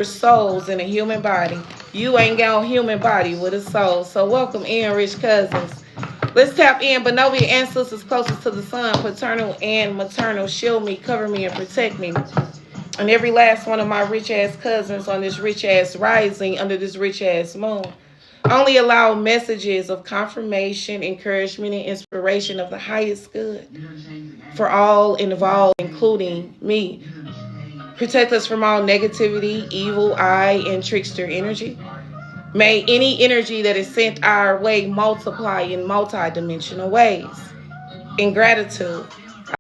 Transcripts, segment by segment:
souls in a human body. You ain't got a human body with a soul. So welcome in, rich cousins. Let's tap in. But know your ancestors closest to the sun, paternal and maternal. Shield me, cover me, and protect me. And every last one of my rich-ass cousins on this rich-ass rising under this rich-ass moon. Only allow messages of confirmation, encouragement, and inspiration of the highest good for all involved, including me. Protect us from all negativity, evil eye, and trickster energy. May any energy that is sent our way multiply in multi-dimensional ways. In gratitude.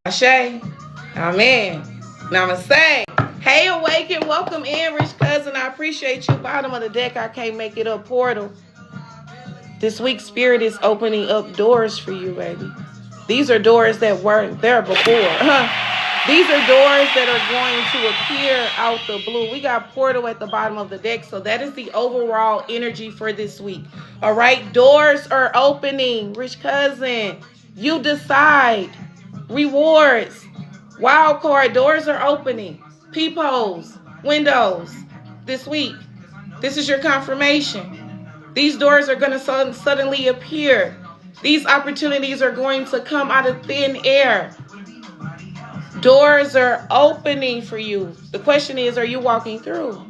Ashe. Amen. Namaste. Hey, Awaken. Welcome in, rich cousin. I appreciate you. Bottom of the deck. I can't make it up. Portal. This week, Spirit is opening up doors for you, baby. These are doors that weren't there before. These are doors that are going to appear out the blue. We got portal at the bottom of the deck. So that is the overall energy for this week. All right. Doors are opening. Rich cousin. You decide. Rewards. Wild card. Doors are opening. Peepholes. Windows. This week. This is your confirmation. These doors are going to suddenly appear. These opportunities are going to come out of thin air. Doors are opening for you. The question is, are you walking through?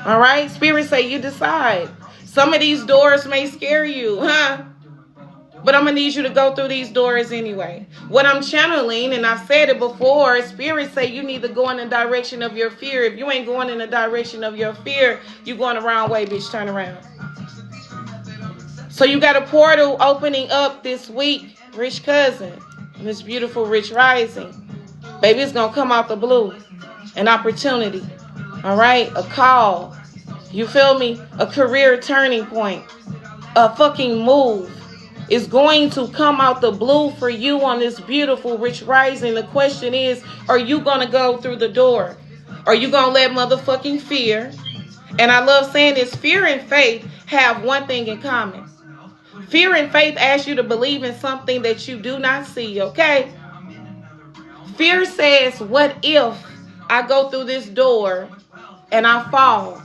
All right. Spirit say you decide. Some of these doors may scare you, huh? But I'm going to need you to go through these doors anyway. What I'm channeling, and I've said it before, Spirit say you need to go in the direction of your fear. If you ain't going in the direction of your fear, you going the wrong way, bitch. Turn around. So you got a portal opening up this week, rich cousin. This beautiful rich rising. Baby, it's going to come out the blue. An opportunity. All right? A call. You feel me? A career turning point. A fucking move is going to come out the blue for you on this beautiful rich rising. The question is, are you going to go through the door? Are you going to let motherfucking fear? And I love saying this. Fear and faith have one thing in common. Fear and faith ask you to believe in something that you do not see, okay? Fear says, what if I go through this door and I fall?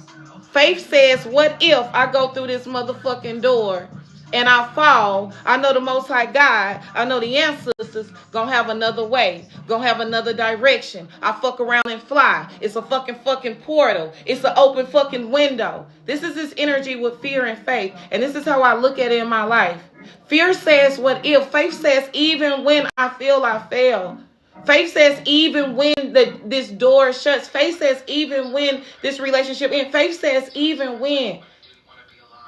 Faith says, what if I go through this motherfucking door and I fall? I know the Most High God, I know the ancestors gonna have another way, gonna have another direction. I fuck around and fly. It's a fucking portal. It's an open fucking window. This is this energy with fear and faith. And this is how I look at it in my life. Fear says, what if? Faith says, even when I feel I fail. Faith says, even when this door shuts. Faith says, even when this relationship ends. Faith says, even when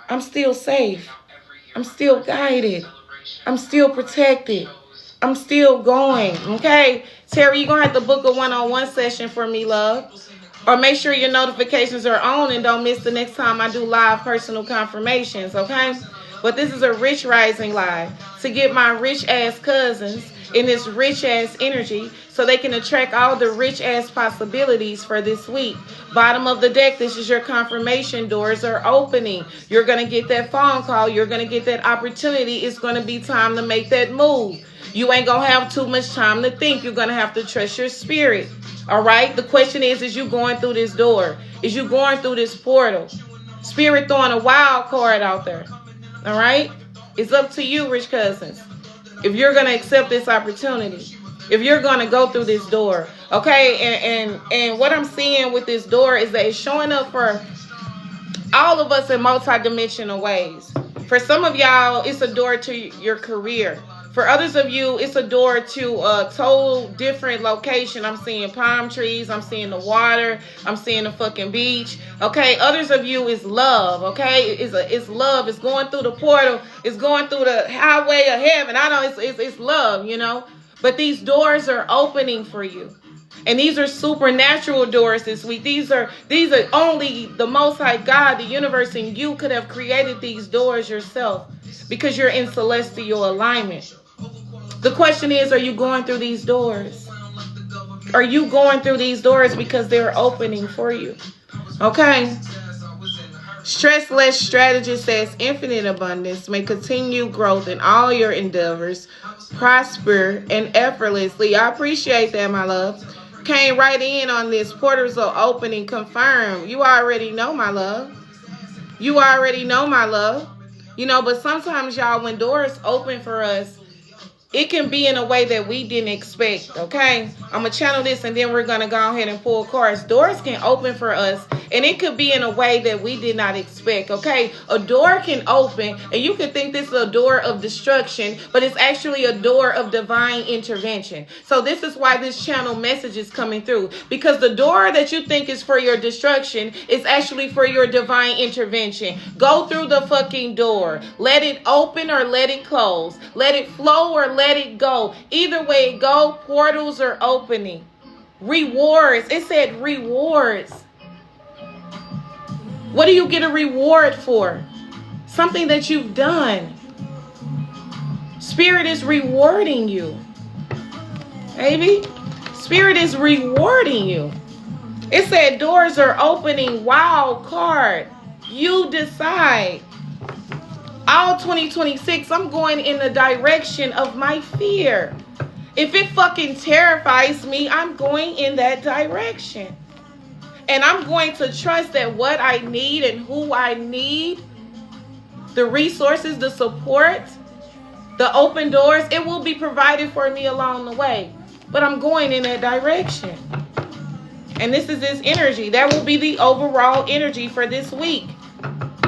I'm still safe. I'm still guided. I'm still protected. I'm still going. Okay? Terry, you're going to have to book a one-on-one session for me, love. Or make sure your notifications are on and don't miss the next time I do live personal confirmations. Okay? But this is a rich rising live to get my rich-ass cousins in this rich-ass energy so they can attract all the rich-ass possibilities for this week. Bottom of the deck, this is your confirmation. Doors are opening. You're going to get that phone call. You're going to get that opportunity. It's going to be time to make that move. You ain't going to have too much time to think. You're going to have to trust your spirit. All right? The question is you going through this door? Is you going through this portal? Spirit throwing a wild card out there. All right? It's up to you, rich cousins. If you're going to accept this opportunity, if you're going to go through this door, okay? And what I'm seeing with this door is that it's showing up for all of us in multidimensional ways. For some of y'all, it's a door to your career. For others of you, it's a door to a total different location. I'm seeing palm trees. I'm seeing the water. I'm seeing the fucking beach. Okay. Others of you is love. Okay. It's love. It's going through the portal. It's going through the highway of heaven. I know it's love, you know, but these doors are opening for you. And these are supernatural doors this week. These are only the Most High God, the universe, and you could have created these doors yourself because you're in celestial alignment. The question is, are you going through these doors? Are you going through these doors because they're opening for you? Okay. Stressless strategist says infinite abundance may continue growth in all your endeavors, prosper and effortlessly. I appreciate that, my love. Came right in on this. Portals are opening. Confirm. You already know, my love. You already know, my love. You know, but sometimes, y'all, when doors open for us, it can be in a way that we didn't expect, okay? I'm going to channel this and then we're going to go ahead and pull cards. Doors can open for us and it could be in a way that we did not expect, okay? A door can open and you could think this is a door of destruction, but it's actually a door of divine intervention. So this is why this channel message is coming through, because the door that you think is for your destruction is actually for your divine intervention. Go through the fucking door. Let it open or let it close. Let it flow or let it go. Either way it go, portals are opening. Rewards. It said rewards. What do you get a reward for? Something that you've done. Spirit is rewarding you. Baby. Spirit is rewarding you. It said doors are opening. Wild card. You decide. All 2026, I'm going in the direction of my fear. If it fucking terrifies me, I'm going in that direction. And I'm going to trust that what I need and who I need, the resources, the support, the open doors, it will be provided for me along the way. But I'm going in that direction. And this is this energy. That will be the overall energy for this week.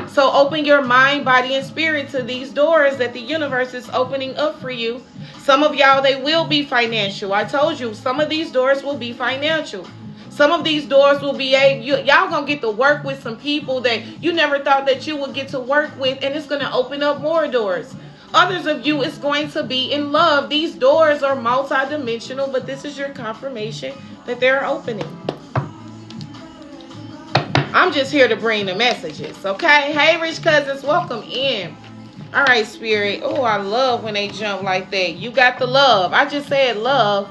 So open your mind, body, and spirit to these doors that the universe is opening up for you. Some of y'all, they will be financial. I told you, some of these doors will be financial. Some of these doors will be y'all gonna get to work with some people that you never thought that you would get to work with, and it's gonna open up more doors. Others of you, it's going to be in love. These doors are multidimensional, but this is your confirmation that they're opening. I'm just here to bring the messages, okay? Hey, rich cousins, welcome in. All right, Spirit. Oh, I love when they jump like that. You got the love. I just said love.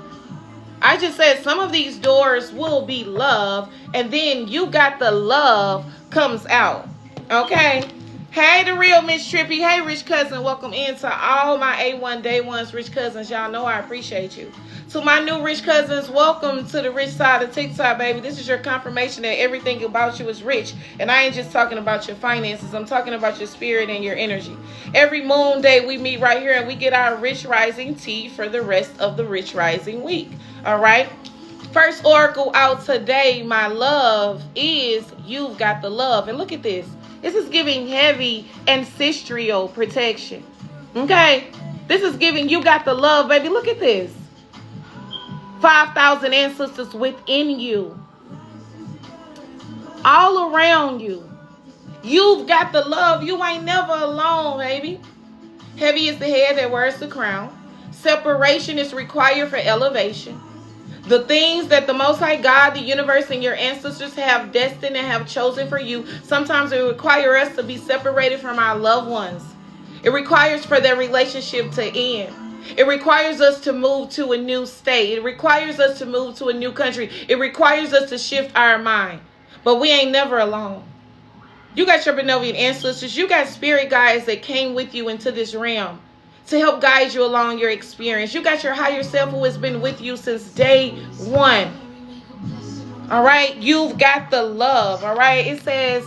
I just said some of these doors will be love, and then you got the love comes out, okay? Hey, the real Miss Trippy. Hey, rich cousin, welcome in to all my A1 Day Ones rich cousins. Y'all know I appreciate you. To my new rich cousins, welcome to the rich side of TikTok, baby. This is your confirmation that everything about you is rich. And I ain't just talking about your finances. I'm talking about your spirit and your energy. Every moon day we meet right here and we get our rich rising tea for the rest of the rich rising week. All right? First oracle out today, my love, is you've got the love. And look at this. This is giving heavy ancestral protection. Okay? This is giving you got the love, baby. Look at this. 5,000 ancestors within you. All around you. You've got the love. You ain't never alone, baby. Heavy is the head that wears the crown. Separation is required for elevation. The things that the Most High God, the universe, and your ancestors have destined and have chosen for you, sometimes it requires us to be separated from our loved ones. It requires for their relationship to end. It requires us to move to a new state. It requires us to move to a new country. It requires us to shift our mind. But we ain't never alone. You got your benevolent ancestors. You got spirit guides that came with you into this realm to help guide you along your experience. You got your higher self who has been with you since day one. All right? You've got the love. All right? It says,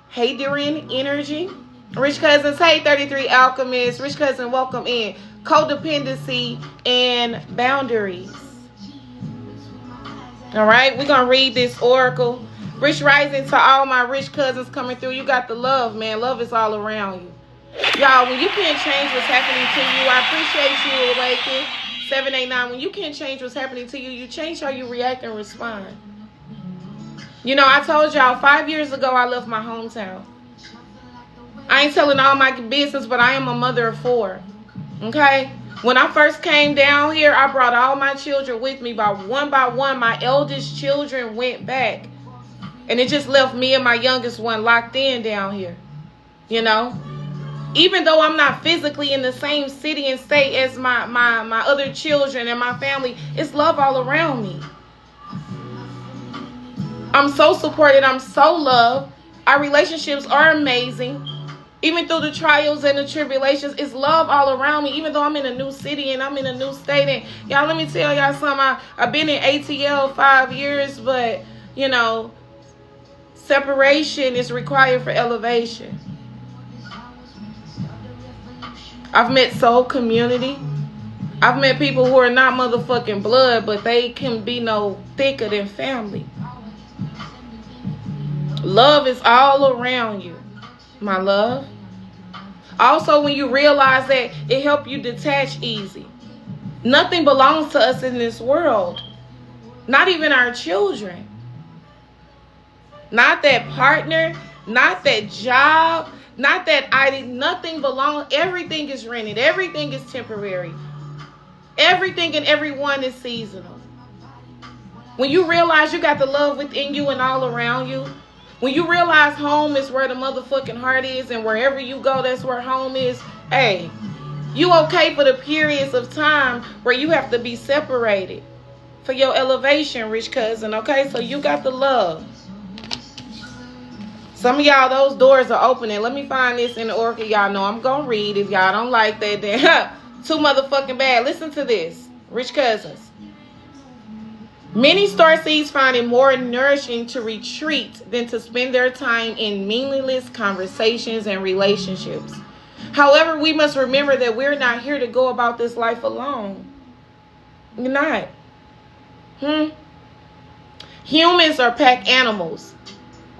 hey, Darren, energy. Rich cousins, hey, 33 alchemists. Rich cousin, welcome in. Codependency and boundaries. All right, we're going to read this oracle. Rich rising to all my rich cousins coming through. You got the love, man. Love is all around you. Y'all, when you can't change what's happening to you, I appreciate you, Awaken. 789. When you can't change what's happening to you, you change how you react and respond. You know, I told y'all 5 years ago I left my hometown. I ain't telling all my business, but I am a mother of 4. Okay? When I first came down here, I brought all my children with me. By one, my eldest children went back. And it just left me and my youngest one locked in down here. You know? Even though I'm not physically in the same city and state as my other children and my family, it's love all around me. I'm so supported. I'm so loved. Our relationships are amazing. Even through the trials and the tribulations, it's love all around me. Even though I'm in a new city and I'm in a new state. And y'all, let me tell y'all something. I've been in ATL 5 years, but, you know, separation is required for elevation. I've met soul community. I've met people who are not motherfucking blood, but they can be no thicker than family. Love is all around you, my love. Also, when you realize that, it helps you detach easy. Nothing belongs to us in this world. Not even our children. Not that partner. Not that job. Not that ID. Nothing belongs. Everything is rented. Everything is temporary. Everything and everyone is seasonal. When you realize you got the love within you and all around you, when you realize home is where the motherfucking heart is, and wherever you go, that's where home is, hey, you okay for the periods of time where you have to be separated for your elevation, rich cousin, okay? So you got the love. Some of y'all, those doors are opening. Let me find this in the oracle. Y'all know I'm going to read. If y'all don't like that, then too motherfucking bad. Listen to this, rich cousins. Many starseeds find it more nourishing to retreat than to spend their time in meaningless conversations and relationships. However, we must remember that we're not here to go about this life alone. You're not. Humans are pack animals.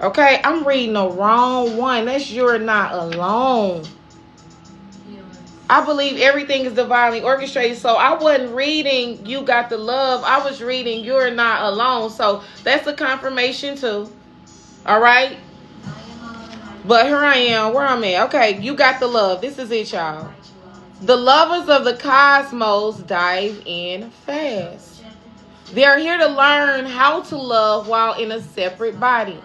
Okay, I'm reading the wrong one. That's you're not alone. I believe everything is divinely orchestrated. So I wasn't reading you got the love. I was reading you're not alone. So that's a confirmation too. All right. But here I am where I'm at. Okay, you got the love. This is it, y'all. The lovers of the cosmos dive in fast. They are here to learn how to love while in a separate body.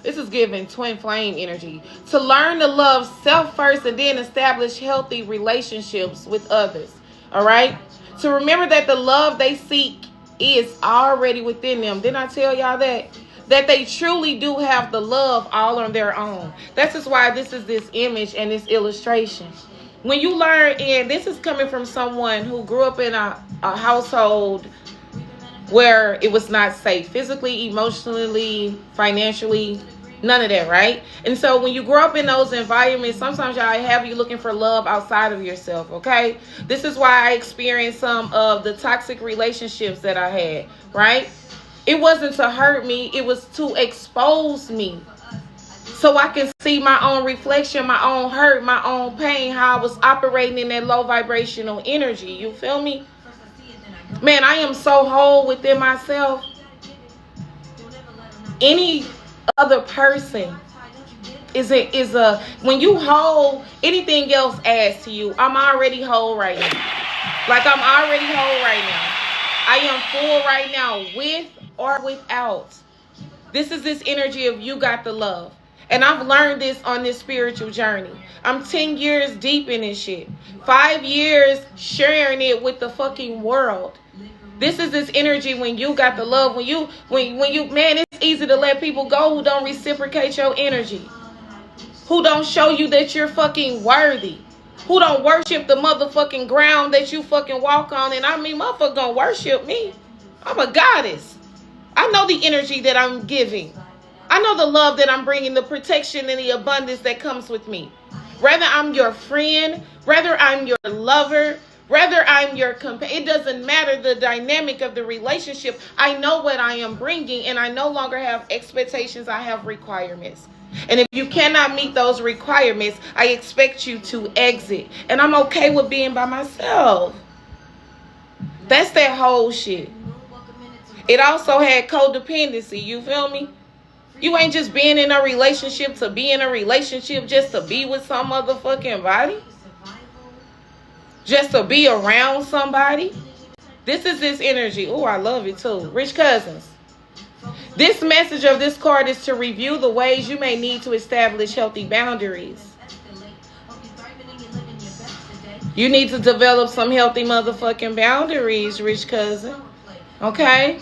This is giving twin flame energy. To learn to love self first and then establish healthy relationships with others. All right? To remember that the love they seek is already within them. Didn't I tell y'all that? That they truly do have the love all on their own. That's just why this is this image and this illustration. When you learn, and this is coming from someone who grew up in a household where it was not safe. Physically, emotionally, financially, none of that, right? And so when you grow up in those environments, sometimes y'all have you looking for love outside of yourself, okay? This is why I experienced some of the toxic relationships that I had, right? It wasn't to hurt me. It was to expose me. So I can see my own reflection, my own hurt, my own pain, how I was operating in that low vibrational energy. You feel me? Man, I am so whole within myself. Any other person is a when you whole, anything else adds to you. I'm already whole right now. Like I'm already whole right now. I am full right now, with or without. This is this energy of you got the love. And I've learned this on this spiritual journey. I'm 10 years deep in this shit. 5 years sharing it with the fucking world. This is this energy when you got the love. When you, man, it's easy to let people go who don't reciprocate your energy. Who don't show you that you're fucking worthy. Who don't worship the motherfucking ground that you fucking walk on. And I mean, motherfucker gonna worship me. I'm a goddess. I know the energy that I'm giving. I know the love that I'm bringing, the protection and the abundance that comes with me. Whether I'm your friend, whether I'm your lover, whether I'm your companion, it doesn't matter the dynamic of the relationship. I know what I am bringing, and I no longer have expectations. I have requirements. And if you cannot meet those requirements, I expect you to exit. And I'm okay with being by myself. That's that whole shit. It also had codependency. You feel me? You ain't just being in a relationship to be in a relationship just to be with some motherfucking body. Just to be around somebody. This is this energy. Oh, I love it too. Rich cousins. This message of this card is to review the ways you may need to establish healthy boundaries. You need to develop some healthy motherfucking boundaries, rich cousin. Okay?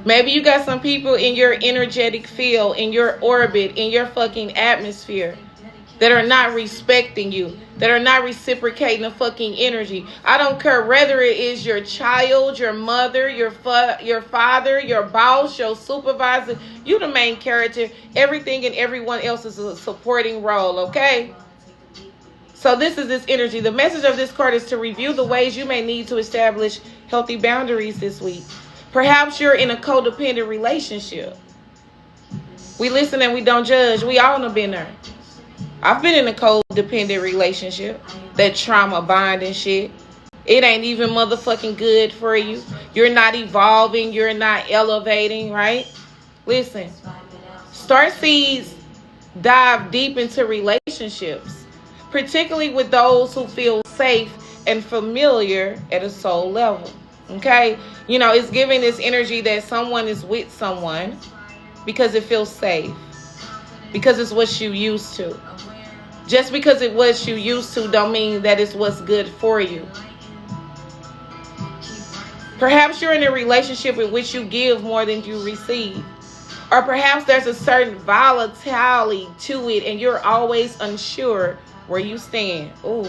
Maybe you got some people in your energetic field, in your orbit, in your fucking atmosphere that are not respecting you, that are not reciprocating the fucking energy. I don't care whether it is your child, your mother, your father, your boss, your supervisor. You the main character. Everything and everyone else is a supporting role, okay? So this is this energy. The message of this card is to review the ways you may need to establish healthy boundaries this week. Perhaps you're in a codependent relationship. We listen and we don't judge. We all have been there. I've been in a codependent relationship. That trauma bonding shit. It ain't even motherfucking good for you. You're not evolving. You're not elevating, right? Listen. Starseeds dive deep into relationships, particularly with those who feel safe and familiar at a soul level. Okay? You know, it's giving this energy that someone is with someone because it feels safe. Because it's what you used to. Just because it was you used to don't mean that it's what's good for you. Perhaps you're in a relationship in which you give more than you receive. Or perhaps there's a certain volatility to it and you're always unsure where you stand. Ooh,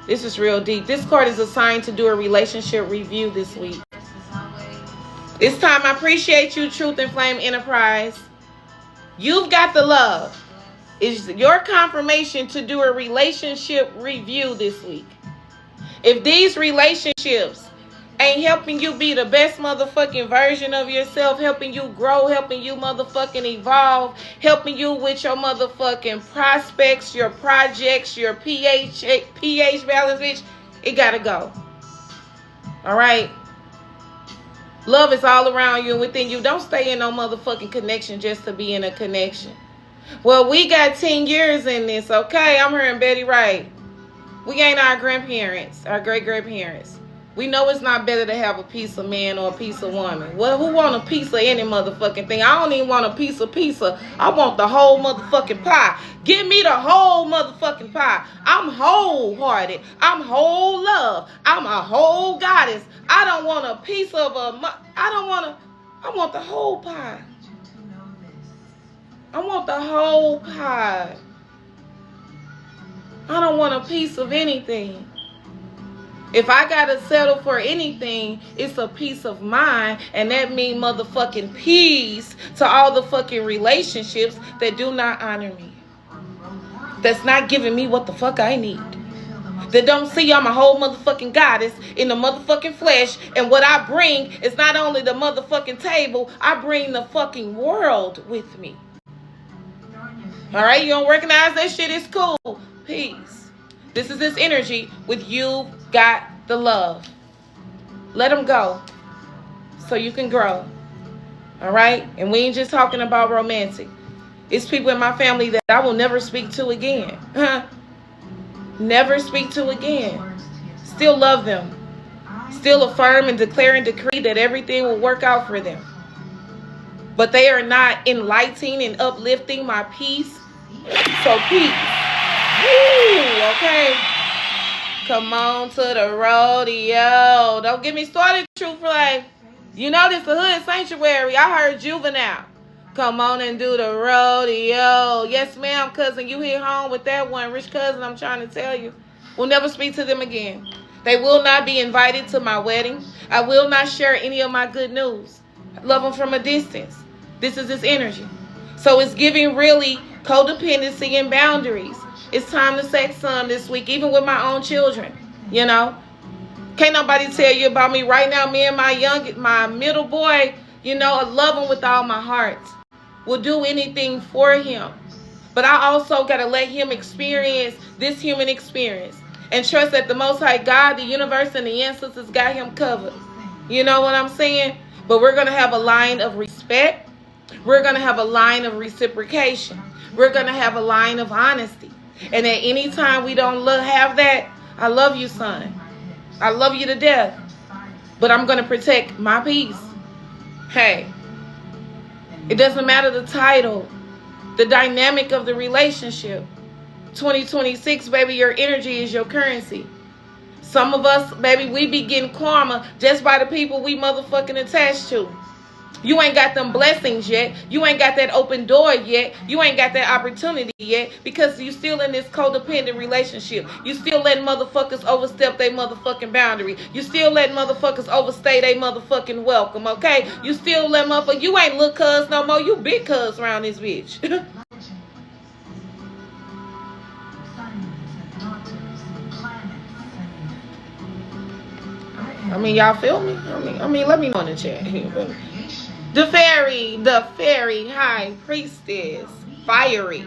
this is real deep. This card is assigned to do a relationship review this week. This time, I appreciate you, Truth and Flame Enterprise. You've got the love. It's your confirmation to do a relationship review this week. If these relationships ain't helping you be the best motherfucking version of yourself, helping you grow, helping you motherfucking evolve, helping you with your motherfucking prospects, your projects, your pH balance, bitch, it gotta go. All right? Love is all around you and within you. Don't stay in no motherfucking connection just to be in a connection. Well, we got 10 years in this, okay? I'm hearing Betty Wright. We ain't our grandparents, our great-grandparents. We know it's not better to have a piece of man or a piece of woman. Well, who want a piece of any motherfucking thing? I don't even want a piece of pizza. I want the whole motherfucking pie. Give me the whole motherfucking pie. I'm wholehearted. I'm whole love. I'm a whole goddess. I don't want a piece of I want the whole pie. I want the whole pie. I don't want a piece of anything. If I gotta settle for anything, it's a piece of mind, and that means motherfucking peace to all the fucking relationships that do not honor me. That's not giving me what the fuck I need. That don't see I'm a whole motherfucking goddess in the motherfucking flesh, and what I bring is not only the motherfucking table, I bring the fucking world with me. Alright, you don't recognize that shit? It's cool. Peace. This is this energy with you got the love. Let them go so you can grow. Alright? And we ain't just talking about romantic. It's people in my family that I will never speak to again. Never speak to again. Still love them. Still affirm and declare and decree that everything will work out for them. But they are not enlightening and uplifting my peace. So peace. Woo, okay. Come on to the rodeo. Don't get me started, True Flame. You know this the hood sanctuary. I heard Juvenile. Come on and do the rodeo. Yes, ma'am, cousin. You hit home with that one. Rich cousin, I'm trying to tell you. We'll never speak to them again. They will not be invited to my wedding. I will not share any of my good news. I love them from a distance. This is this energy. So it's giving really codependency and boundaries. It's time to sex some this week, even with my own children. You know? Can't nobody tell you about me right now. Me and my middle boy, you know, I love him with all my heart. Will do anything for him. But I also got to let him experience this human experience. And trust that the Most High God, the universe, and the ancestors got him covered. You know what I'm saying? But we're going to have a line of respect. We're going to have a line of reciprocation. We're going to have a line of honesty. And at any time we don't have that, I love you, son. I love you to death. But I'm going to protect my peace. Hey. It doesn't matter the title. The dynamic of the relationship. 2026, baby, your energy is your currency. Some of us, baby, we be getting karma just by the people we motherfucking attached to. You ain't got them blessings yet. You ain't got that open door yet. You ain't got that opportunity yet because you still in this codependent relationship. You still letting motherfuckers overstep their motherfucking boundary. You still letting motherfuckers overstay their motherfucking welcome, okay? You still let motherfuckers, you ain't little cuz no more. You big cuz around this bitch. I mean, y'all feel me? I mean, let me know in the chat. The fairy high priestess, fiery.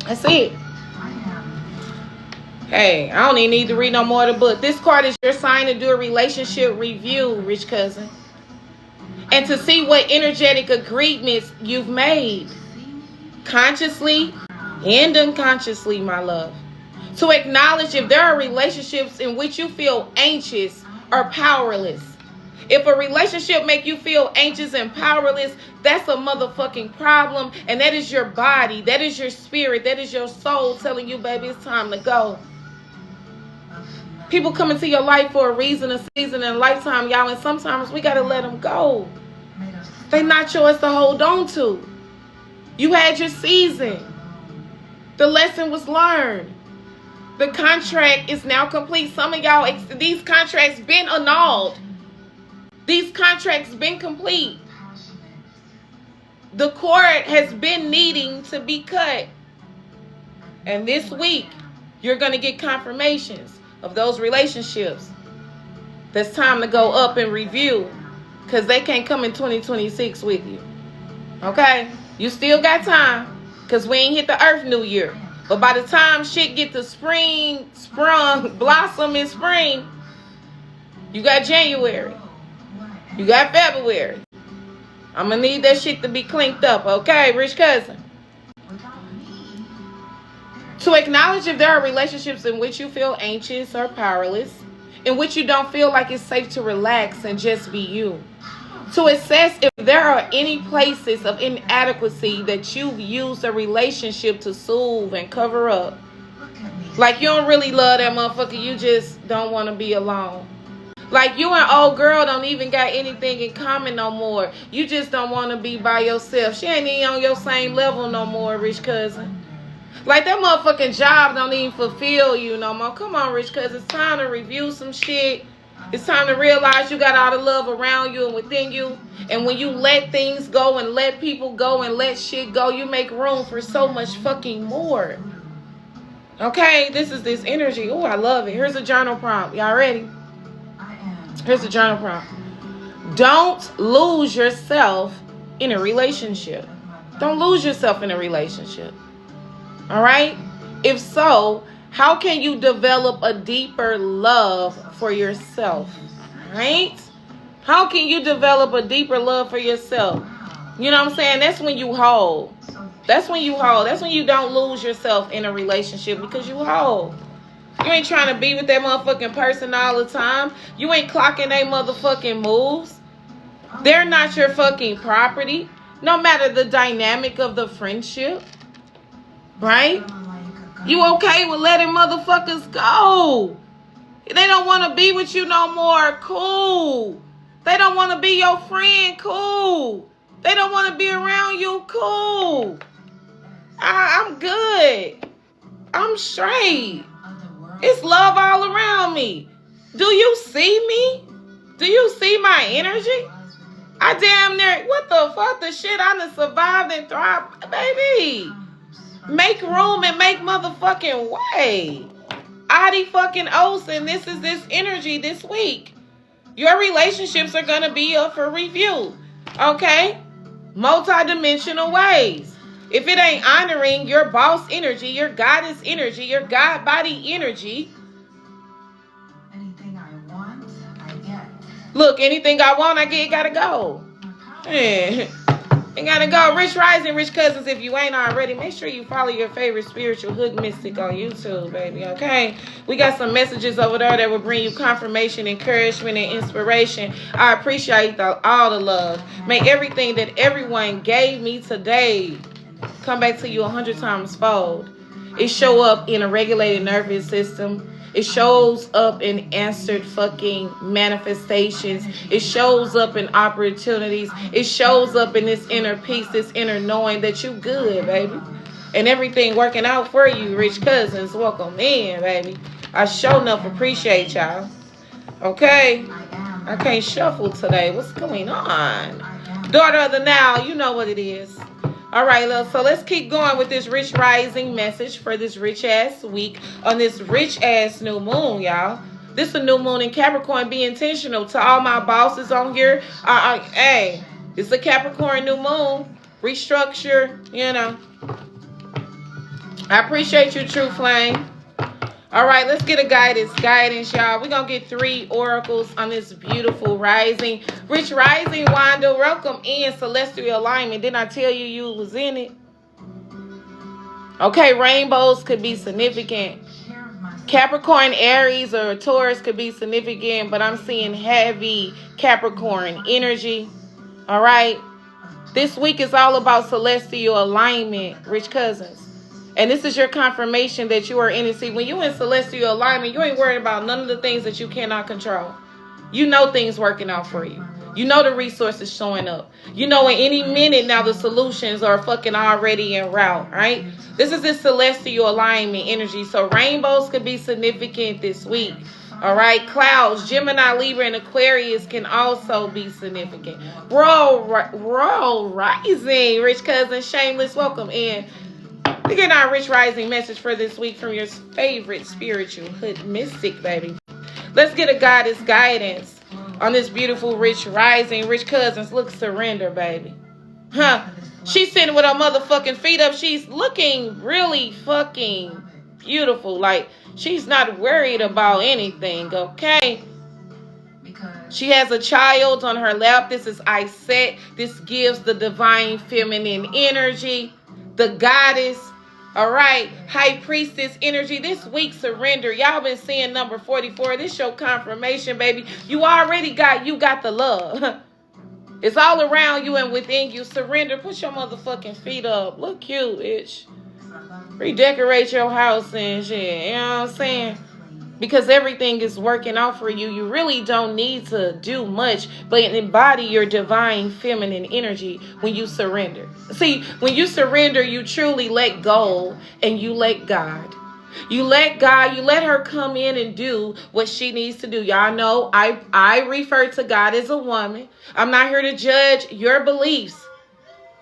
That's it. Hey, I don't even need to read no more of the book. This card is your sign to do a relationship review, rich cousin. And to see what energetic agreements you've made. Consciously and unconsciously, my love. To acknowledge if there are relationships in which you feel anxious or powerless. If a relationship make you feel anxious and powerless, that's a motherfucking problem. And that is your body. That is your spirit. That is your soul telling you, baby, it's time to go. People come into your life for a reason, a season, and a lifetime, y'all. And sometimes we got to let them go. They're not yours to hold on to. You had your season. The lesson was learned. The contract is now complete. Some of y'all, these contracts been annulled. These contracts been complete. The cord has been needing to be cut. And this week, you're going to get confirmations of those relationships. That's time to go up and review. Because they can't come in 2026 with you. Okay? You still got time. Because we ain't hit the earth new year. But by the time shit get to sprung, blossom in spring, you got January. You got February. I'm going to need that shit to be cleaned up, okay, rich cousin? To acknowledge if there are relationships in which you feel anxious or powerless, in which you don't feel like it's safe to relax and just be you. To assess if there are any places of inadequacy that you've used a relationship to soothe and cover up. Like you don't really love that motherfucker, you just don't want to be alone. Like you and old girl don't even got anything in common no more. You just don't want to be by yourself. She ain't even on your same level no more, rich cousin. Like that motherfucking job don't even fulfill you no more. Come on, rich cousin. It's time to review some shit. It's time to realize you got all the love around you and within you. And when you let things go and let people go and let shit go, you make room for so much fucking more. Okay, this is this energy. Oh, I love it. Here's a journal prompt. Y'all ready? Here's a journal prompt. Don't lose yourself in a relationship. Don't lose yourself in a relationship. All right? If so, how can you develop a deeper love for yourself? Right? How can you develop a deeper love for yourself? You know what I'm saying? That's when you hold. That's when you hold. That's when you don't lose yourself in a relationship because you hold. You ain't trying to be with that motherfucking person all the time. You ain't clocking their motherfucking moves. They're not your fucking property. No matter the dynamic of the friendship. Right? You okay with letting motherfuckers go? They don't want to be with you no more. Cool. They don't want to be your friend. Cool. They don't want to be around you. Cool. I'm good. I'm straight. It's love all around me. Do you see me? Do you see my energy? I damn near, what the fuck? The shit I done survived and thrived. Baby, make room and make motherfucking way. Adi fucking Olsen, this is this energy this week. Your relationships are going to be up for review. Okay? Multi-dimensional ways. If it ain't honoring your boss energy, your goddess energy, your God body energy. Anything I want, I get. Look, anything I want, I get, gotta go. Yeah. It gotta go. Rich Rising, Rich Cousins, if you ain't already, make sure you follow your favorite spiritual hood mystic on YouTube, baby, okay? We got some messages over there that will bring you confirmation, encouragement, and inspiration. I appreciate all the love. May everything that everyone gave me today come back to you 100 times fold. It show up in a regulated nervous system, It shows up in answered fucking manifestations. It shows up in opportunities. It shows up in this inner peace, this inner knowing that you good, baby. And everything working out for you, rich cousins. Welcome in, baby. I sure enough appreciate y'all. Okay? I can't shuffle today. What's going on? Daughter of the now, you know what it is. All right, love. So let's keep going with this rich rising message for this rich ass week on this rich ass new moon, y'all. This is a new moon in Capricorn. Be intentional. To all my bosses on here. Hey, it's a Capricorn new moon. Restructure, you know. I appreciate you, True Flame. All right, let's get a guidance, y'all. We're going to get 3 oracles on this beautiful rising. Rich rising, Wanda. Welcome in celestial alignment. Didn't I tell you you was in it? Okay, rainbows could be significant. Capricorn, Aries, or Taurus could be significant, but I'm seeing heavy Capricorn energy. All right? This week is all about celestial alignment, rich cousins. And this is your confirmation that you are in it. See, when you're in celestial alignment, you ain't worried about none of the things that you cannot control. You know things working out for you. You know the resources showing up. You know in any minute now the solutions are fucking already en route, right? This is this celestial alignment energy. So rainbows could be significant this week. All right, clouds, Gemini, Libra, and Aquarius can also be significant. Roll rising, rich cousin, shameless, welcome in. We're getting our rich rising message for this week from your favorite spiritual hood mystic, baby. Let's get a goddess guidance on this beautiful rich rising. Rich cousins, look, surrender, baby. Huh? She's sitting with her motherfucking feet up. She's looking really fucking beautiful. Like, she's not worried about anything, okay? She has a child on her lap. This is Iset. This gives the divine feminine energy. The goddess, all right, high priestess energy. This week, surrender. Y'all been seeing number 44. This your confirmation, baby. You got the love. It's all around you and within you. Surrender. Put your motherfucking feet up. Look cute, bitch. Redecorate your house and shit. You know what I'm saying? Because everything is working out for you. You really don't need to do much, but embody your divine feminine energy when you surrender. See, when you surrender, you truly let go and you let God. You let God, you let her come in and do what she needs to do. Y'all know I refer to God as a woman. I'm not here to judge your beliefs.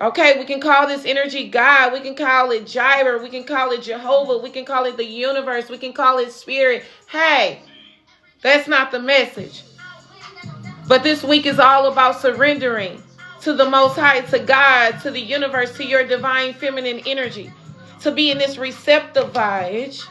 Okay, we can call this energy God. We can call it Jireh. We can call it Jehovah. We can call it the universe. We can call it spirit. Hey, that's not the message. But this week is all about surrendering to the Most High, to God, to the universe, to your divine feminine energy. To be in this receptive vibe.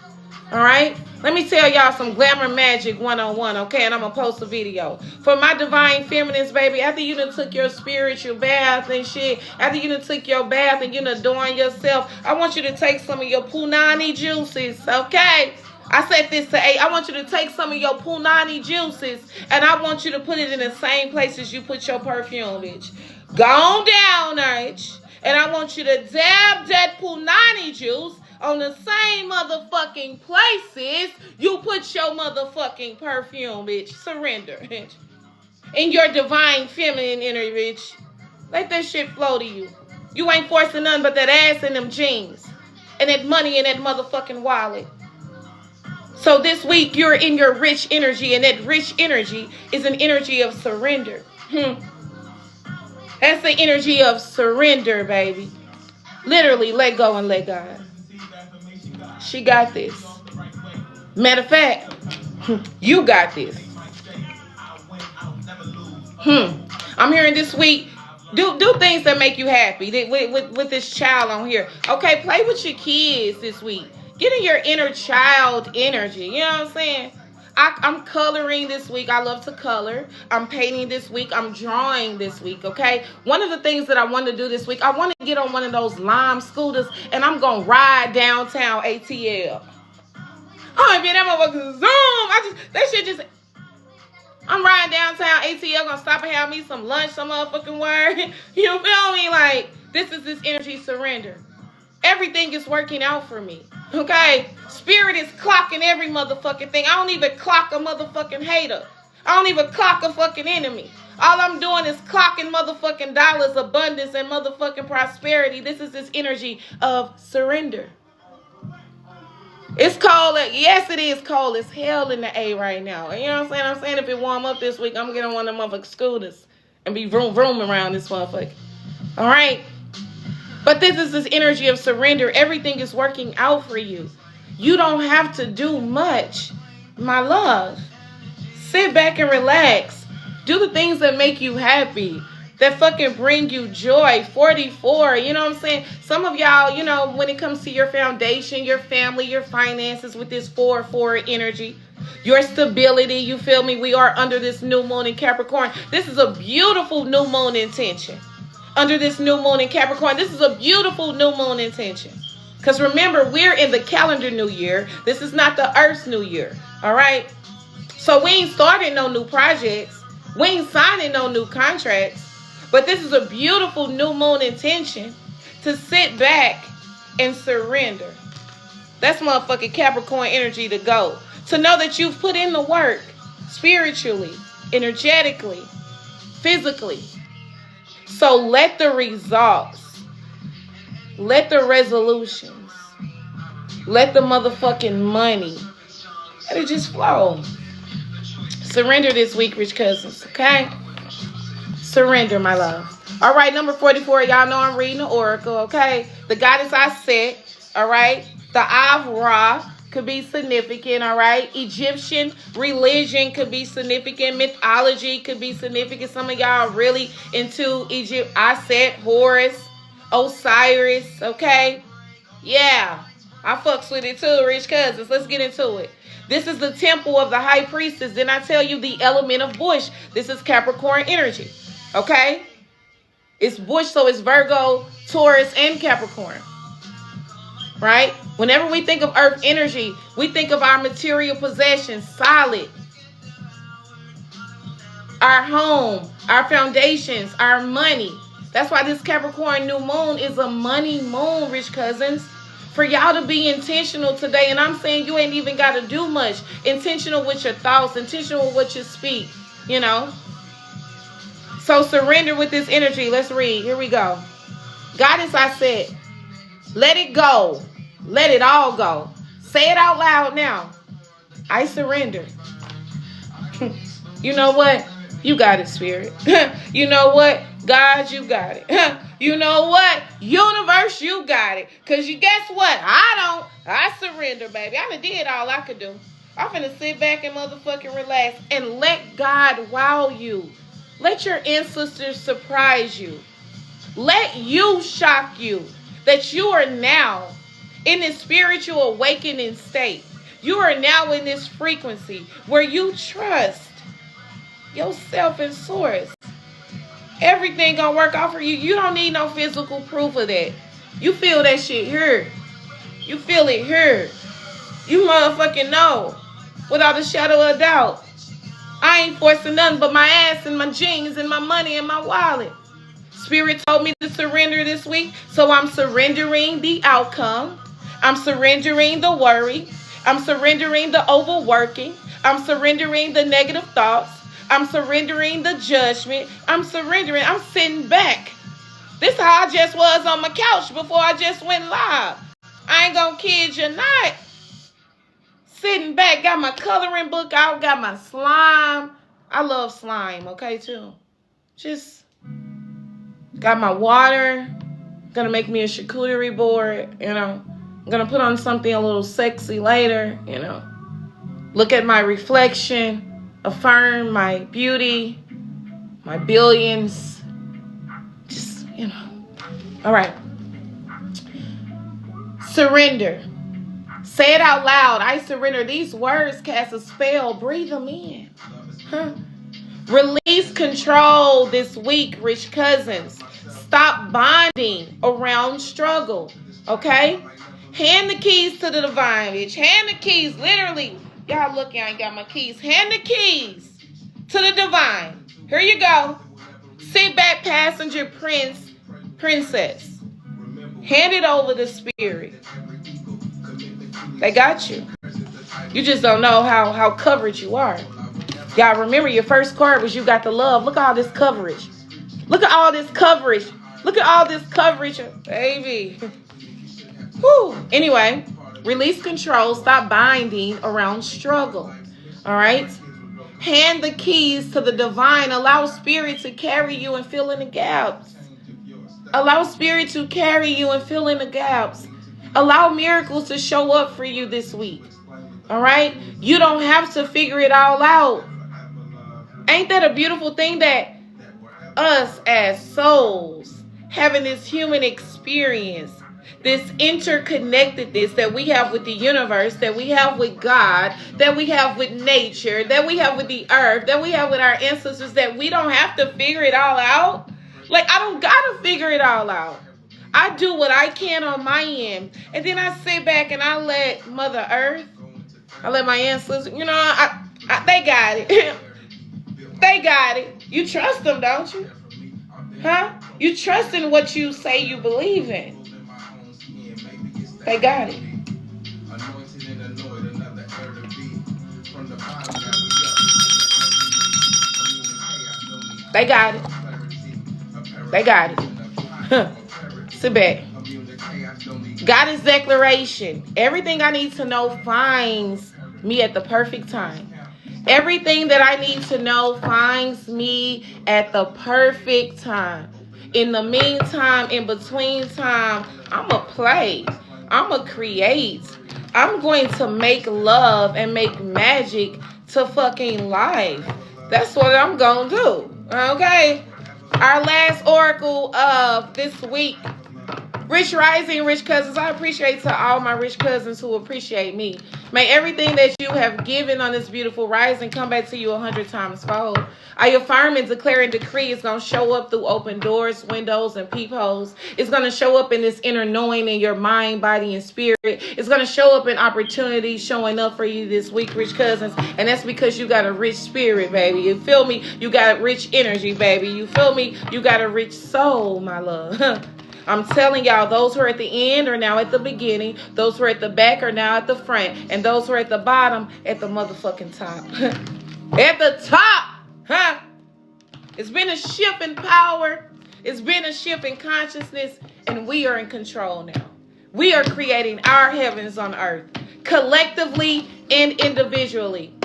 All right? Let me tell y'all some glamour magic 101, okay? And I'm going to post a video. For my divine feminines, baby, after you done took your spiritual bath and shit, after you done took your bath and you done adorned yourself, I want you to take some of your punani juices, okay? I said this to 8. I want you to take some of your punani juices and I want you to put it in the same place as you put your perfume, bitch. Go on down, bitch. And I want you to dab that punani juice on the same motherfucking places you put your motherfucking perfume, bitch. Surrender, bitch. In your divine feminine energy, bitch. Let that shit flow to you. You ain't forcing nothing but that ass in them jeans. And that money in that motherfucking wallet. So this week, you're in your rich energy. And that rich energy is an energy of surrender. That's the energy of surrender, baby. Literally, let go and let God. She got this. Matter of fact, you got this. I'm hearing this week, do things that make you happy with this child on here. Okay, play with your kids this week. Get in your inner child energy. You know what I'm saying? I'm coloring this week. I love to color. I'm painting this week. I'm drawing this week, okay? One of the things that I want to do this week, I want to get on one of those Lime scooters, and I'm going to ride downtown ATL. Oh, man, that motherfucker zoom. I'm riding downtown ATL, going to stop and have me some lunch, some motherfucking word. You feel me? Like, this is this energy surrender. Everything is working out for me. Okay? Spirit is clocking every motherfucking thing. I don't even clock a motherfucking hater. I don't even clock a fucking enemy. All I'm doing is clocking motherfucking dollars, abundance, and motherfucking prosperity. This is this energy of surrender. It's cold. Yes, it is cold as hell in the A right now. You know what I'm saying? I'm saying if it warm up this week, I'm getting one of them motherfucking scooters and be vroom vroom around this motherfucker. All right? But this is this energy of surrender. Everything is working out for you. You don't have to do much, my love. Sit back and relax. Do the things that make you happy, that fucking bring you joy. 44, you know what I'm saying? Some of y'all, you know, when it comes to your foundation, your family, your finances with this 4-4 energy, your stability, you feel me? We are under this new moon in Capricorn. This is a beautiful new moon intention. Under this new moon in Capricorn, this is a beautiful new moon intention. Because remember, we're in the calendar new year. This is not the Earth's new year. All right? So we ain't starting no new projects. We ain't signing no new contracts. But this is a beautiful new moon intention to sit back and surrender. That's motherfucking Capricorn energy to go. To know that you've put in the work spiritually, energetically, physically. So let the results, let the resolutions, let the motherfucking money, let it just flow. Surrender this week, rich cousins, okay? Surrender, my love. All right, number 44, y'all know I'm reading the oracle, okay? The goddess I set, all right? The Av-Ra could be significant, all right? Egyptian religion could be significant. Mythology could be significant. Some of y'all are really into Egypt. I said Horus, Osiris, okay? Yeah, I fucks with it too, rich cousins. Let's get into it. This is the temple of the high priestess. Then I tell you the element of bush. This is Capricorn energy, okay? It's bush, so it's Virgo, Taurus, and Capricorn. Right? Whenever we think of earth energy, we think of our material possessions, solid. Our home, our foundations, our money. That's why this Capricorn new moon is a money moon, rich cousins. For y'all to be intentional today, and I'm saying you ain't even got to do much. Intentional with your thoughts, intentional with what you speak, you know. So surrender with this energy. Let's read. Here we go. Goddess, I said, let it go. Let it all go. Say it out loud now. I surrender. You know what? You got it, Spirit. You know what? God, you got it. You know what? Universe, you got it. Because you guess what? I surrender, baby. I done did all I could do. I'm finna sit back and motherfucking relax and let God wow you. Let your ancestors surprise you. Let you shock you that you are now in this spiritual awakening state. You are now in this frequency where you trust yourself and source. Everything gonna work out for you. You don't need no physical proof of that. You feel that shit here. You feel it here. You motherfucking know without a shadow of a doubt. I ain't forcing nothing but my ass and my jeans and my money and my wallet. Spirit told me to surrender this week, so I'm surrendering the outcome. I'm surrendering the worry. I'm surrendering the overworking. I'm surrendering the negative thoughts. I'm surrendering the judgment. I'm surrendering. I'm sitting back. This is how I just was on my couch before I just went live. I ain't gonna kid you not. Sitting back, got my coloring book out, got my slime. I love slime, okay, too. Just got my water. Gonna make me a charcuterie board, you know. I'm gonna put on something a little sexy later, you know. Look at my reflection. Affirm my beauty, my billions. Just, you know. All right. Surrender. Say it out loud. I surrender. These words cast a spell. Breathe them in. Huh? Release control this week, rich cousins. Stop bonding around struggle. Okay? Hand the keys to the divine, bitch. Hand the keys, literally. Y'all look, I ain't got my keys. Hand the keys to the divine. Here you go. Sit back, passenger princess. Hand it over to spirit. They got you. You just don't know how covered you are. Y'all remember your first card was you got the love. Look at all this coverage. Look at all this coverage. Look at all this coverage, baby. Whew. Anyway, release control. Stop binding around struggle. All right? Hand the keys to the divine. Allow spirit to carry you and fill in the gaps. Allow spirit to carry you and fill in the gaps. Allow miracles to show up for you this week. All right? You don't have to figure it all out. Ain't that a beautiful thing that us as souls having this human experience, this interconnectedness that we have with the universe, that we have with God, that we have with nature, that we have with the earth, that we have with our ancestors, that we don't have to figure it all out? Like, I don't gotta figure it all out. I do what I can on my end. And then I sit back and I let Mother Earth, I let my ancestors, you know, they got it. They got it. You trust them, don't you? Huh? You trust in what you say you believe in. They got it. They got it. They got it. Huh. Sit back. Goddess declaration. Everything I need to know finds me at the perfect time. Everything that I need to know finds me at the perfect time. In the meantime, in between time, I'ma play. I'ma create. I'm going to make love and make magic to fucking life. That's what I'm gonna do. Okay? Our last oracle of this week. Rich rising, rich cousins. I appreciate to all my rich cousins who appreciate me. May everything that you have given on this beautiful rising come back to you 100 times fold. I affirm and declare and decree it's going to show up through open doors, windows, and peepholes. It's going to show up in this inner knowing in your mind, body, and spirit. It's going to show up in opportunities showing up for you this week, rich cousins. And that's because you got a rich spirit, baby. You feel me? You got rich energy, baby. You feel me? You got a rich soul, my love. I'm telling y'all, those who are at the end are now at the beginning. Those who are at the back are now at the front. And those who are at the bottom, at the motherfucking top. At the top! Huh? It's been a shift in power. It's been a shift in consciousness. And we are in control now. We are creating our heavens on earth. Collectively and individually.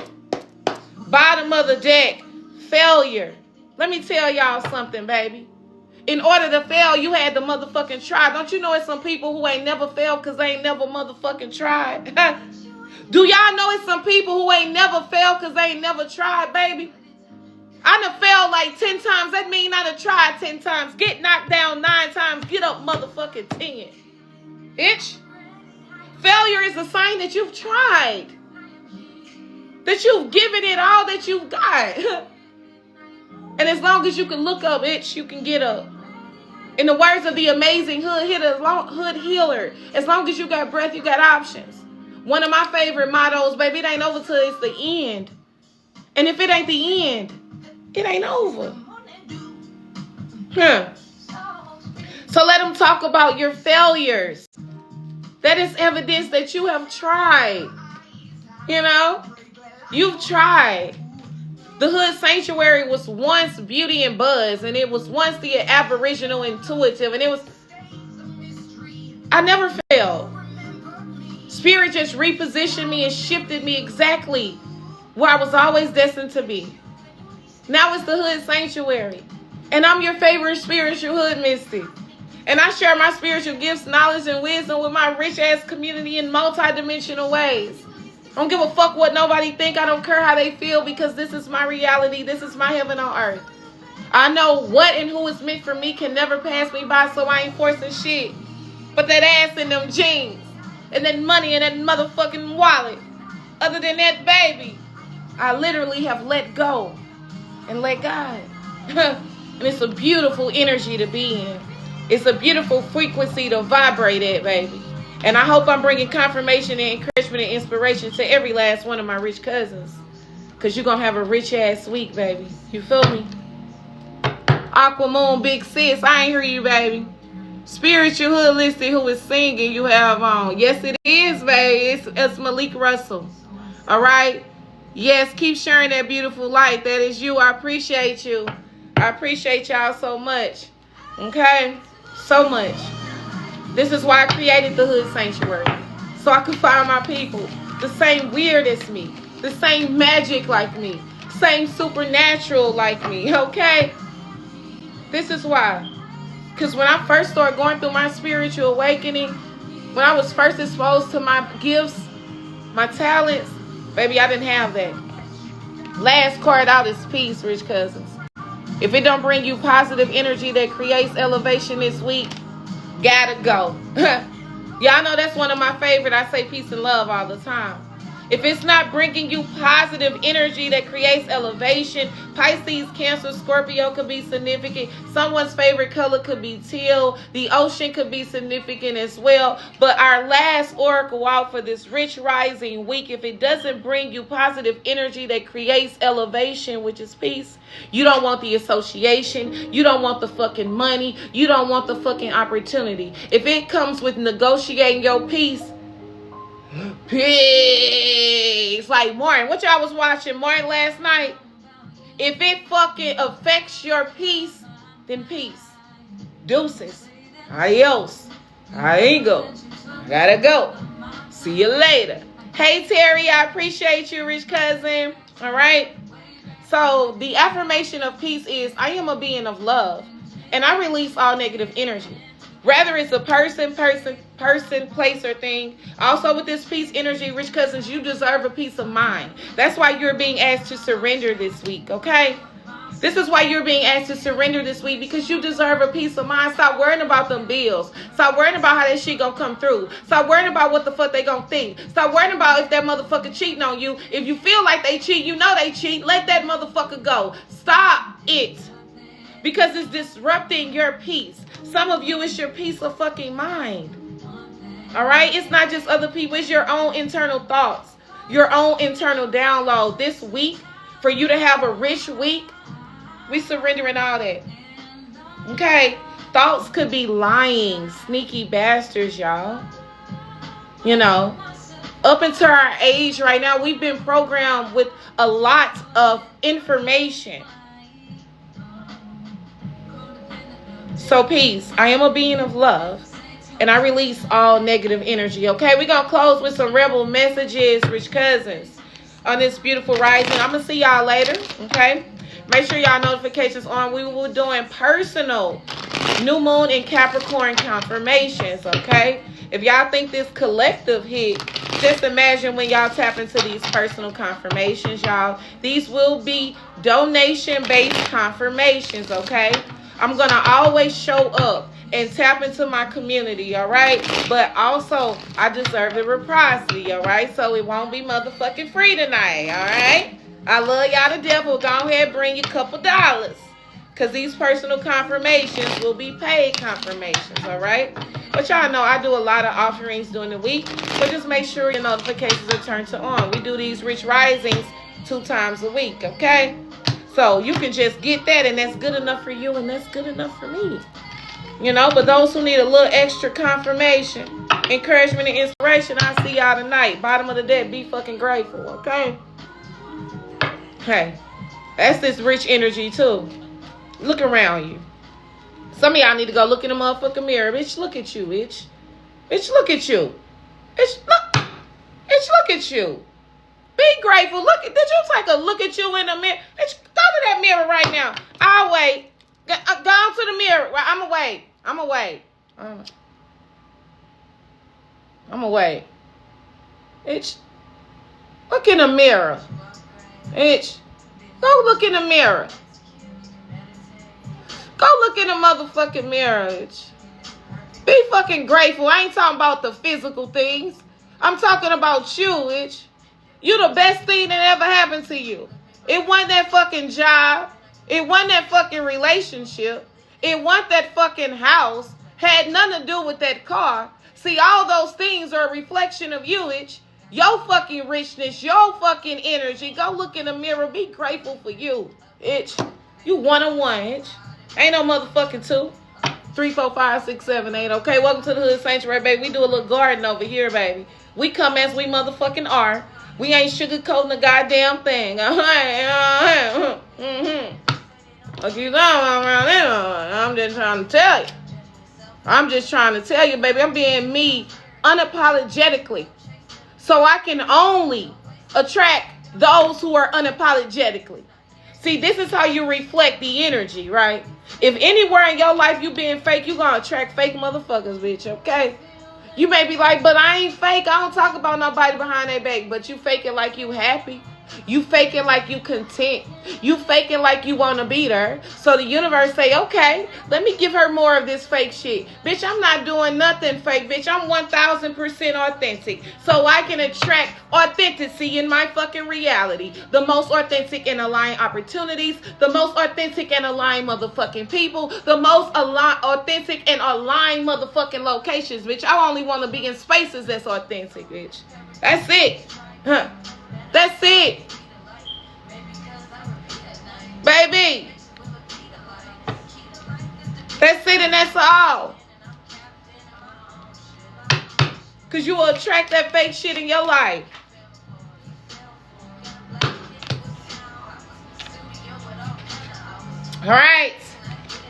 Bottom of the deck. Failure. Let me tell y'all something, baby. In order to fail, you had to motherfucking try. Don't you know it's some people who ain't never failed because they ain't never motherfucking tried? Do y'all know it's some people who ain't never failed because they ain't never tried, baby? I done failed like 10 times. That mean I done tried 10 times. Get knocked down 9 times. Get up motherfucking 10. Bitch. Failure is a sign that you've tried. That you've given it all that you've got. And as long as you can look up, bitch, you can get up. In the words of the amazing hood healer, as long as you got breath, you got options. One of my favorite mottos, baby, it ain't over till it's the end. And if it ain't the end, it ain't over. So let them talk about your failures. That is evidence that you have tried. You know? You've tried. The Hood Sanctuary was once Beauty and Buzz, and it was once the Aboriginal Intuitive, and it was... I never failed. Spirit just repositioned me and shifted me exactly where I was always destined to be. Now it's the Hood Sanctuary, and I'm your favorite spiritual hood mystic. And I share my spiritual gifts, knowledge, and wisdom with my rich-ass community in multi-dimensional ways. I don't give a fuck what nobody think. I don't care how they feel because this is my reality. This is my heaven on earth. I know what and who is meant for me can never pass me by, so I ain't forcing shit. But that ass and them jeans and that money and that motherfucking wallet. Other than that, baby, I literally have let go and let God. And it's a beautiful energy to be in. It's a beautiful frequency to vibrate at, baby. And I hope I'm bringing confirmation and encouragement and inspiration to every last one of my rich cousins. Because you're going to have a rich-ass week, baby. You feel me? Aqua Moon, big sis. I ain't hear you, baby. Spiritual Holistic who is singing you have on. Yes, it is, babe. It's Malik Russell. All right? Yes, keep sharing that beautiful light. That is you. I appreciate you. I appreciate y'all so much. Okay? So much. This is why I created the Hood Sanctuary. So I could find my people. The same weird as me. The same magic like me. Same supernatural like me. Okay? This is why. Because when I first started going through my spiritual awakening, when I was first exposed to my gifts, my talents, baby, I didn't have that. Last card out is peace, Rich Cousins. If it don't bring you positive energy that creates elevation this week, gotta go. Y'all know that's one of my favorite. I say peace and love all the time. If it's not bringing you positive energy that creates elevation, Pisces, Cancer, Scorpio could be significant. Someone's favorite color could be teal. The ocean could be significant as well. But our last oracle out for this rich rising week, if it doesn't bring you positive energy that creates elevation, which is peace, you don't want the association. You don't want the fucking money. You don't want the fucking opportunity. If it comes with negotiating your peace, peace. Like Martin, what y'all was watching Martin last night? If it fucking affects your peace, then peace. Deuces. Adios. I ain't go. I gotta go. See you later. Hey Terry, I appreciate you, Rich Cousin. All right. So the affirmation of peace is, I am a being of love, and I release all negative energy. Whether it's a person, place, or thing. Also with this peace energy, Rich Cousins, you deserve a peace of mind. That's why you're being asked to surrender this week, okay? This is why you're being asked to surrender this week, because you deserve a peace of mind. Stop worrying about them bills. Stop worrying about how that shit gonna come through. Stop worrying about what the fuck they gonna think. Stop worrying about if that motherfucker cheating on you. If you feel like they cheat, you know they cheat. Let that motherfucker go. Stop it. Because it's disrupting your peace. Some of you, it's your peace of fucking mind. All right? It's not just other people. It's your own internal thoughts. Your own internal download. This week, for you to have a rich week, we surrendering all that. Okay? Thoughts could be lying. Sneaky bastards, y'all. You know. Up until our age right now, we've been programmed with a lot of information. So peace. I am a being of love, and I release all negative energy. Okay, we're going to close with some rebel messages, Rich Cousins, on this beautiful rising. I'm going to see y'all later, okay? Make sure y'all notifications on. We will be doing personal new moon and Capricorn confirmations, okay? If y'all think this collective hit, just imagine when y'all tap into these personal confirmations, y'all. These will be donation-based confirmations, okay? I'm going to always show up and tap into my community, all right? But also, I deserve the reciprocity, all right? So it won't be motherfucking free tonight, all right? I love y'all to death. Well, go ahead and bring you a couple dollars, because these personal confirmations will be paid confirmations, all right? But y'all know I do a lot of offerings during the week, so just make sure your notifications are turned to on. We do these rich risings 2 times a week, okay? So you can just get that, and that's good enough for you, and that's good enough for me. You know, but those who need a little extra confirmation, encouragement, and inspiration, I'll see y'all tonight. Bottom of the deck, be fucking grateful, okay? Okay. That's this rich energy, too. Look around you. Some of y'all need to go look in the motherfucking mirror. Bitch, look at you, bitch. Bitch, look at you. Bitch, look. Bitch, look at you. Be grateful. Look at, did you take a look at you in the mirror? Bitch, go to that mirror right now. I'll wait. Go on to the mirror. I'm away. I'm away. I'm away. Bitch, look in the mirror. Bitch, go look in the mirror. Go look in the motherfucking mirror, bitch. Be fucking grateful. I ain't talking about the physical things. I'm talking about you, bitch. You the best thing that ever happened to you. It wasn't that fucking job. It wasn't that fucking relationship. It wasn't that fucking house. Had nothing to do with that car. See, all those things are a reflection of you, bitch. Your fucking richness, your fucking energy. Go look in the mirror. Be grateful for you, bitch. You 1-on-1, bitch. Ain't no motherfucking 2. 3, 4, 5, 6, 7, 8. Okay, welcome to the Hood Sanctuary, baby. We do a little garden over here, baby. We come as we motherfucking are. We ain't sugarcoating the goddamn thing. I'm just trying to tell you. I'm just trying to tell you, baby. I'm being me unapologetically. So I can only attract those who are unapologetically. See, this is how you reflect the energy, right? If anywhere in your life you being fake, you gonna attract fake motherfuckers, bitch, okay? You may be like, but I ain't fake. I don't talk about nobody behind their back. But you faking like you happy. You faking like you content. You faking like you want to be there. So the universe say, okay, let me give her more of this fake shit. Bitch, I'm not doing nothing fake, bitch. I'm 1000% authentic. So I can attract authenticity in my fucking reality. The most authentic and aligned opportunities. The most authentic and aligned motherfucking people. The most authentic and aligned motherfucking locations, bitch. I only want to be in spaces that's authentic, bitch. That's it. Huh. That's it. Baby. That's it and that's all. Because you will attract that fake shit in your life. All right.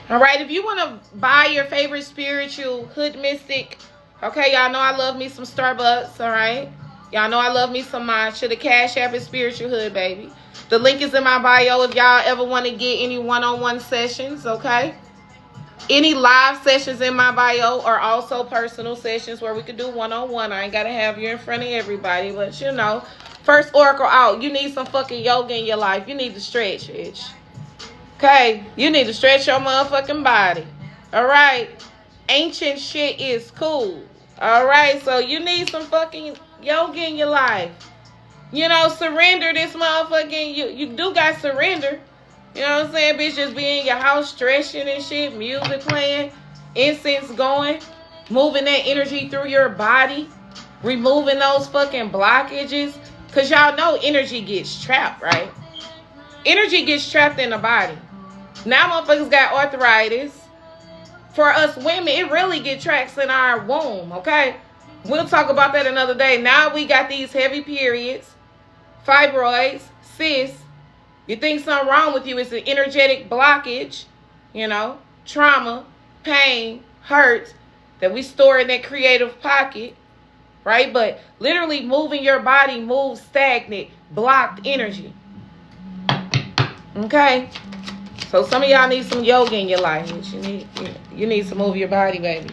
All right. If you want to buy your favorite spiritual hood mystic, okay, y'all know I love me some Starbucks, all right? Y'all know I love me some matcha. The Cash App is Spiritual Hood, baby. The link is in my bio if y'all ever want to get any one-on-one sessions, okay? Any live sessions in my bio are also personal sessions where we could do one-on-one. I ain't got to have you in front of everybody, but you know, first oracle out. You need some fucking yoga in your life. You need to stretch, bitch. Okay? You need to stretch your motherfucking body. All right? Ancient shit is cool. All right? So you need some fucking yoga in your life. You know, surrender this motherfucking, you do got surrender. You know what I'm saying? Bitch, just be in your house stretching and shit, music playing, incense going, moving that energy through your body, removing those fucking blockages. Because y'all know energy gets trapped, right? Energy gets trapped in the body. Now motherfuckers got arthritis. For us women, it really gets trapped in our womb, okay? We'll talk about that another day. Now we got these heavy periods, fibroids, cysts. You think something wrong with you, it's an energetic blockage, you know, trauma, pain, hurt that we store in that creative pocket, right? But literally moving your body moves stagnant, blocked energy. Okay? So some of y'all need some yoga in your life. You need to move your body, baby.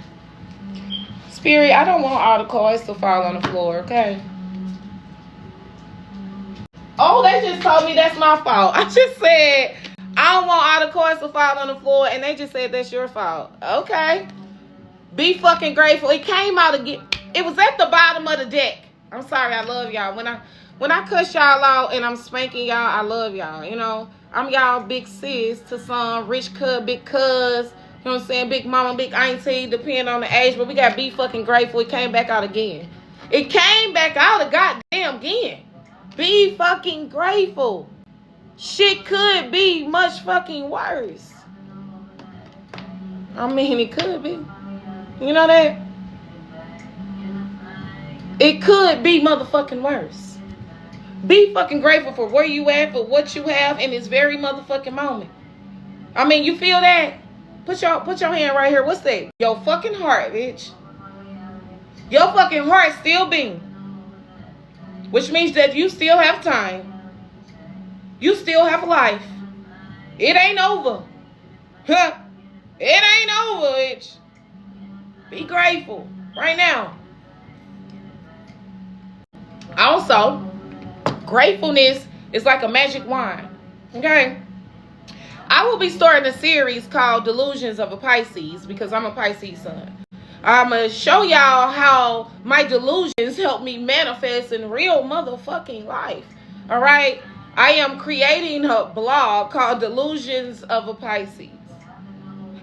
Spirit, I don't want all the cards to fall on the floor, okay? Oh, they just told me that's my fault. I just said, I don't want all the cards to fall on the floor, and they just said that's your fault. Okay. Be fucking grateful. It came out again. It was at the bottom of the deck. I'm sorry, I love y'all. When I cuss y'all out and I'm spanking y'all, I love y'all. You know, I'm y'all big sis to some, rich cuz, big cuz. You know what I'm saying? Big mama, big auntie, depending on the age. But we got to be fucking grateful. It came back out again. It came back out a goddamn again. Be fucking grateful. Shit could be much fucking worse. I mean, it could be. You know that? It could be motherfucking worse. Be fucking grateful for where you at, for what you have in this very motherfucking moment. I mean, you feel that? Put your hand right here. What's that? Your fucking heart, bitch. Your fucking heart still beating. Which means that you still have time. You still have life. It ain't over. Huh? It ain't over, bitch. Be grateful right now. Also, gratefulness is like a magic wand. Okay? I will be starting a series called Delusions of a Pisces because I'm a Pisces sun. I'm going to show y'all how my delusions help me manifest in real motherfucking life. All right? I am creating a blog called Delusions of a Pisces.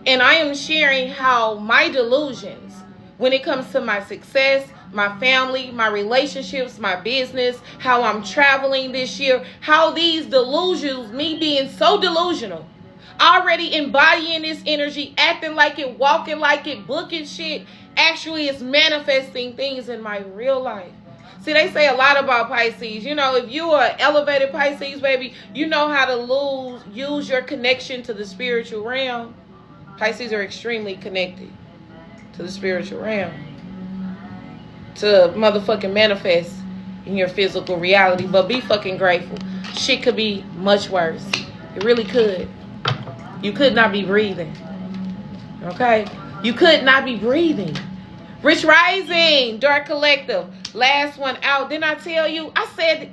And I am sharing how my delusions, when it comes to my success, my family, my relationships, my business, how I'm traveling this year, how these delusions, me being so delusional already embodying this energy, acting like it, walking like it, booking shit, actually is manifesting things in my real life. See, they say a lot about Pisces. You know, if you are elevated Pisces, baby, you know how to use your connection to the spiritual realm. Pisces are extremely connected to the spiritual realm, to motherfucking manifest in your physical reality. But be fucking grateful. Shit could be much worse. It really could. You could not be breathing. Okay? You could not be breathing. Rich Rising, Dark Collective. Last one out. Didn't I tell you? I said,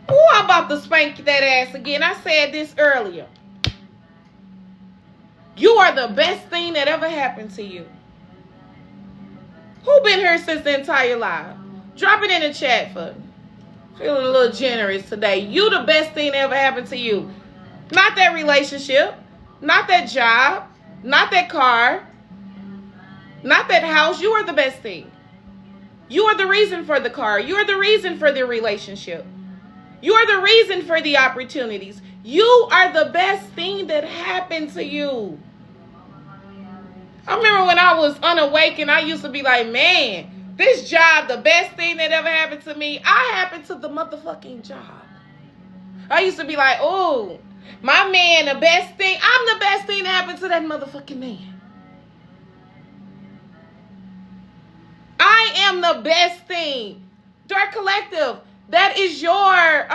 oh, I'm about to spank that ass again. I said this earlier. You are the best thing that ever happened to you. Who been here since the entire live? Drop it in the chat for me. Feeling a little generous today. You the best thing that ever happened to you. Not that relationship. Not that job. Not that car. Not that house. You are the best thing. You are the reason for the car. You are the reason for the relationship. You are the reason for the opportunities. You are the best thing that happened to you. I remember when I was unawakened, I used to be like, man, this job, the best thing that ever happened to me. I happened to the motherfucking job. I used to be like, oh, my man, the best thing. I'm the best thing that happened to that motherfucking man. I am the best thing. Dark Collective, that is your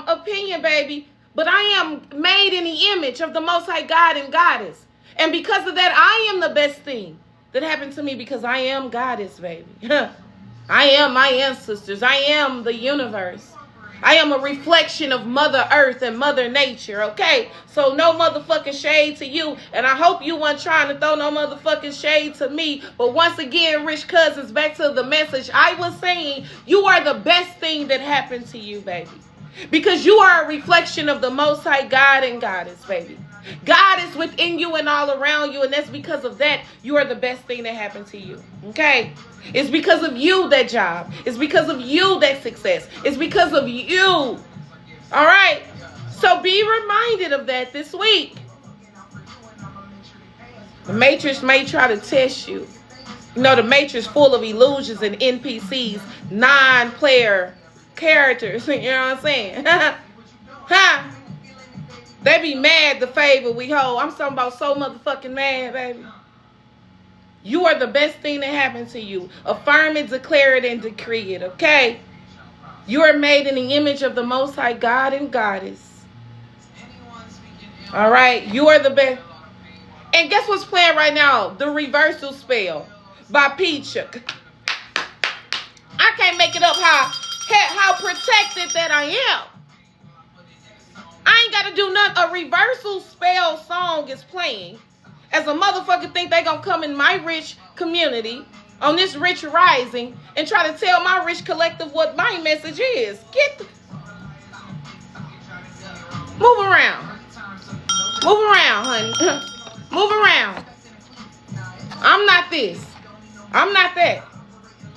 opinion, baby. But I am made in the image of the Most High God and Goddess. And because of that, I am the best thing that happened to me because I am Goddess, baby. I am my ancestors. I am the universe. I am a reflection of Mother Earth and Mother Nature, okay? So no motherfucking shade to you. And I hope you weren't trying to throw no motherfucking shade to me. But once again, Rich Cousins, back to the message I was saying, you are the best thing that happened to you, baby. Because you are a reflection of the Most High God and Goddess, baby. God is within you and all around you, and that's because of that, you are the best thing that happened to you, okay? It's because of you, that job. It's because of you, that success. It's because of you, all right? So be reminded of that this week. The Matrix may try to test you. You know, the Matrix full of illusions and NPCs, non-player characters, you know what I'm saying? Huh? They be mad the favor we hold. I'm talking about so motherfucking mad, baby. You are the best thing that happened to you. Affirm it, declare it, and decree it, okay? You are made in the image of the Most High God and Goddess. All right? You are the best. And guess what's playing right now? The Reversal Spell by Peacha. I can't make it up how protected that I am. I ain't got to do nothing. A Reversal Spell song is playing. As a motherfucker think they gonna come in my rich community on this Rich Rising and try to tell my rich collective what my message is. Move around. Move around, honey. Move around. I'm not this. I'm not that.